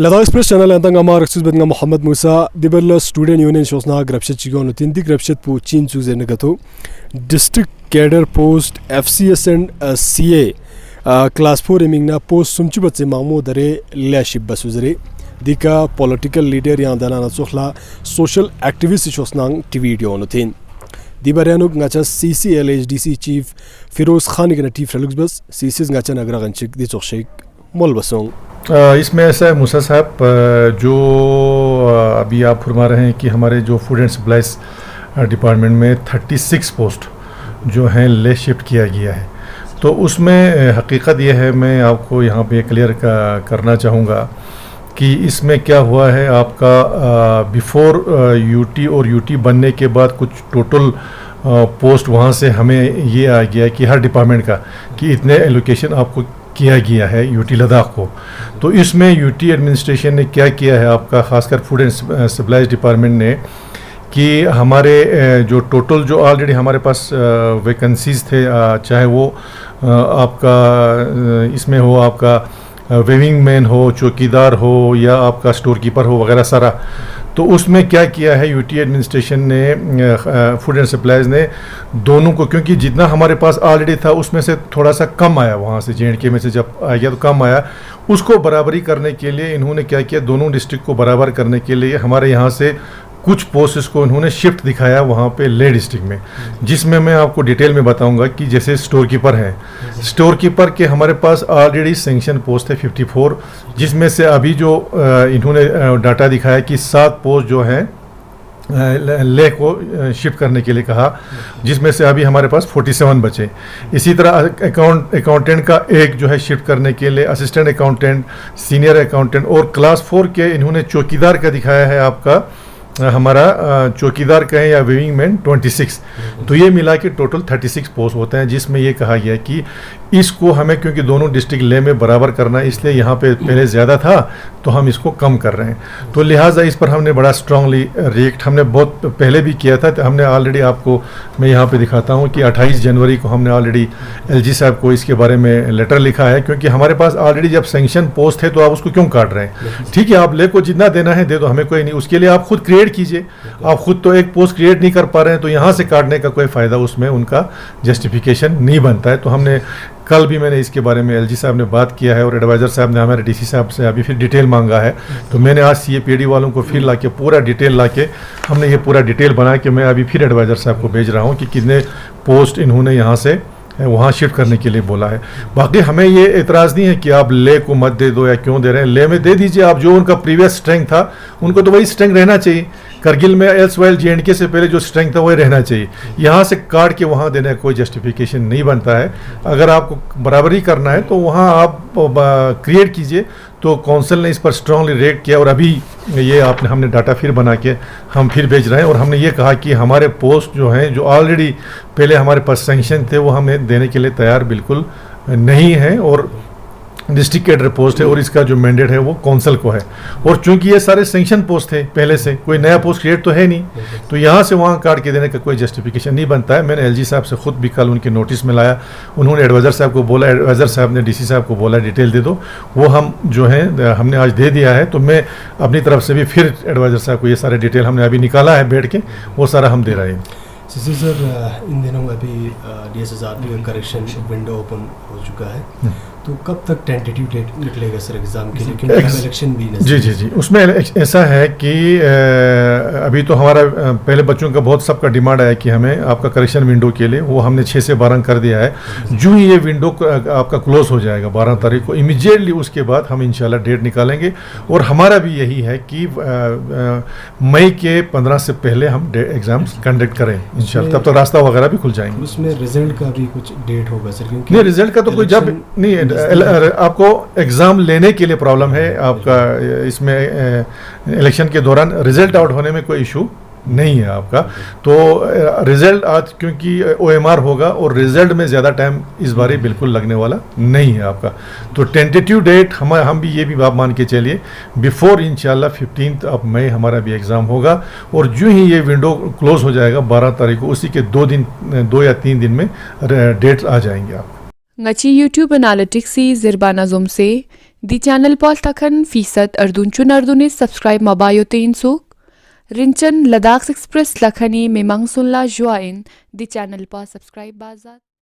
Lada Express channel and Tangama Raxus Benga Muhammad Musa, Dibella Student Union Shosna Grapshet Chigon, Tindik Grapshet Pu Chin Chuzenagato, District Cadre Post, FCS and CA, Class 4 Emingna Post Sumchubatse Mamu Dare Leadership Basuzere, Dika Political Leader Yandana Sohla, Social Activist Shosnang TV Dionotin. Dibarianuk Nacha CCLHDC Chief Firoz Khan Ignati Freluxbus, CC's Nacha Nagraganchik, the Zoshik, Molbasong. इसमें ऐसा है मूसा साहब, जो अभी आप फरमा रहे हैं कि हमारे जो फूड एंड सप्लाईज डिपार्टमेंट में 36 पोस्ट जो हैं ले शिफ्ट किया गया है, तो उसमें हकीकत यह है, मैं आपको यहाँ पे क्लियर करना चाहूँगा कि इसमें क्या हुआ है। आपका बिफोर यूटी और यूटी बनने के बाद कुछ टोटल पोस्ट वहाँ से हमें ये आ गया कि हर डिपार्टमेंट का कि इतने एलोकेशन आपको किया गया है यूटी लद्दाख को। तो इसमें यूटी एडमिनिस्ट्रेशन ने क्या किया है, आपका खासकर फूड एंड सप्लाईज डिपार्टमेंट ने, कि हमारे जो टोटल जो ऑलरेडी हमारे पास वैकेंसीज थे, चाहे वो आपका इसमें हो, आपका वेविंग मैन हो, चौकीदार हो या आपका स्टोर कीपर हो वगैरह सारा, तो उसमें क्या किया है यूटी एडमिनिस्ट्रेशन ने, फूड एंड सप्लाईज ने दोनों को, क्योंकि जितना हमारे पास ऑलरेडी था उसमें से थोड़ा सा कम आया, वहाँ से JNK में से जब आ गया तो कम आया, उसको बराबरी करने के लिए इन्होंने क्या किया, दोनों डिस्ट्रिक्ट को बराबर करने के लिए हमारे यहाँ से कुछ पोस्ट्स को इन्होंने शिफ्ट दिखाया वहाँ पे ले डिस्ट्रिक्ट में, जिसमें मैं आपको डिटेल में बताऊंगा कि जैसे स्टोर कीपर है, स्टोर कीपर के हमारे पास ऑलरेडी सेंक्शन पोस्ट है 54, जिसमें से अभी जो इन्होंने डाटा दिखाया कि 7 पोस्ट जो हैं ले को शिफ्ट करने के लिए कहा, जिसमें से अभी हमारे पास 47 बचे। इसी तरह अकाउंटेंट का एक जो है शिफ्ट करने के लिए, असिस्टेंट अकाउंटेंट, सीनियर अकाउंटेंट और क्लास 4 के इन्होंने चौकीदार का दिखाया है, आपका हमारा चौकीदार कहें या वेविंग मैन 26। तो ये मिला के टोटल 36 पोस्ट होते हैं, जिसमें ये कहा गया कि इसको हमें, क्योंकि दोनों डिस्ट्रिक्ट ले में बराबर करना, इसलिए यहाँ पे पहले ज़्यादा था तो हम इसको कम कर रहे हैं। तो लिहाजा इस पर हमने बड़ा स्ट्रांगली रिएक्ट हमने बहुत पहले भी किया था। तो हमने ऑलरेडी आपको मैं यहाँ पे दिखाता हूँ कि 28 जनवरी को हमने ऑलरेडी LG साहब को इसके बारे में लेटर लिखा है, क्योंकि हमारे पास ऑलरेडी जब सेंक्शन पोस्ट है तो आप उसको क्यों काट रहे हैं। ठीक है, आप ले को जितना देना है दे दो, हमें कोई नहीं, उसके लिए आप खुद क्रिएट कीजिए। आप खुद तो एक पोस्ट क्रिएट नहीं कर पा रहे हैं, तो यहाँ से काटने का कोई फ़ायदा उसमें उनका जस्टिफिकेशन नहीं बनता है। तो हमने कल भी मैंने इसके बारे में LG साहब ने बात किया है और एडवाइज़र साहब ने हमारे DC साहब से अभी फिर डिटेल मांगा है। तो मैंने आज CAPD वालों को फिर लाके पूरा डिटेल लाके हमने ये पूरा डिटेल बना के मैं अभी फिर एडवाइज़र साहब को भेज रहा हूँ कि कितने पोस्ट इन्होंने यहाँ से वहाँ शिफ्ट करने के लिए बोला है। बाकी हमें ये एतराज़ नहीं है कि आप ले को मत दे दो या क्यों दे रहे हैं, ले में दे दीजिए। आप जो उनका प्रीवियस स्ट्रेंथ था उनको तो वही स्ट्रेंथ रहना चाहिए। करगिल में एल्सवाइल JNK से पहले जो स्ट्रेंथ था वही रहना चाहिए। यहाँ से काट के वहाँ देने का कोई जस्टिफिकेशन नहीं बनता है। अगर आपको बराबरी करना है तो वहाँ आप क्रिएट कीजिए। तो काउंसिल ने इस पर स्ट्रांगली रिएक्ट किया और अभी ये हमने डाटा फिर बना के हम फिर भेज रहे हैं। और हमने ये कहा कि हमारे पोस्ट जो हैं, जो ऑलरेडी पहले हमारे पास सैंक्शन थे, वो हमें देने के लिए तैयार बिल्कुल नहीं है और डिस्ट्रिक्ट कैडर पोस्ट है और इसका जो मैंडेट है वो काउंसिल को है। और चूंकि ये सारे सैंक्शन पोस्ट थे पहले से, कोई नया पोस्ट क्रिएट तो है नहीं, तो यहाँ से वहाँ काट के देने का कोई जस्टिफिकेशन नहीं बनता है। मैंने LG साहब से खुद भी कल उनके नोटिस में लाया, उन्होंने एडवाइज़र साहब को बोला, एडवाइज़र साहब ने DC साहब को बोला डिटेल दे दो, वो हम जो है हमने आज दे दिया है। तो मैं अपनी तरफ से भी फिर एडवाइज़र साहब को ये सारे डिटेल हमने अभी निकाला है बैठ के, वो सारा हम दे रहे हैं। सर, इन दिनों अभी DSSRP का करेक्शन विंडो ओपन हो चुका है, तो कब तक टेंटेटिव डेट निकलेगा सर एग्ज़ाम के लिए, क्योंकि इलेक्शन भी जी उसमें ऐसा है कि अभी तो हमारा पहले बच्चों का बहुत सबका डिमांड आया कि हमें आपका करेक्शन विंडो के लिए, वो हमने 6 से 12 कर दिया है। जो ही ये विंडो आपका क्लोज हो जाएगा 12 तारीख को, इमीडिएटली उसके बाद हम इंशाल्लाह डेट निकालेंगे। और हमारा भी यही है कि मई के 15 से पहले हम एग्ज़ाम्स कंडक्ट करें इंशाल्लाह, तब तो रास्ता वगैरह भी खुल जाएंगे। उसमें रिजल्ट का भी कुछ डेट होगा सर? क्योंकि नहीं, रिजल्ट का तो कोई जब नहीं, आपको एग्ज़ाम लेने के लिए प्रॉब्लम है आपका, इसमें इलेक्शन के दौरान रिजल्ट आउट होने में कोई इशू नहीं है आपका। तो रिजल्ट आज क्योंकि OMR होगा और रिजल्ट में ज़्यादा टाइम इस बार बिल्कुल लगने वाला नहीं है आपका। तो टेंटेटिव डेट हम भी ये भी बात मान के चलिए, बिफोर इंशाल्लाह 15 मई हमारा भी एग्ज़ाम होगा। और जो ही ये विंडो क्लोज हो जाएगा 12 तारीख को, उसी के 2 या 3 दिन में डेट आ जाएंगे आप। Ngachi YouTube Analytics si Zirbana Zumse, di channel Paul Takhan Fisat Ardunchun Ardunis subscribe Mabayote Insuk, Rinchan Ladakh Express Lakhani Memang Sunla Joain, di channel Paul subscribe Bazat.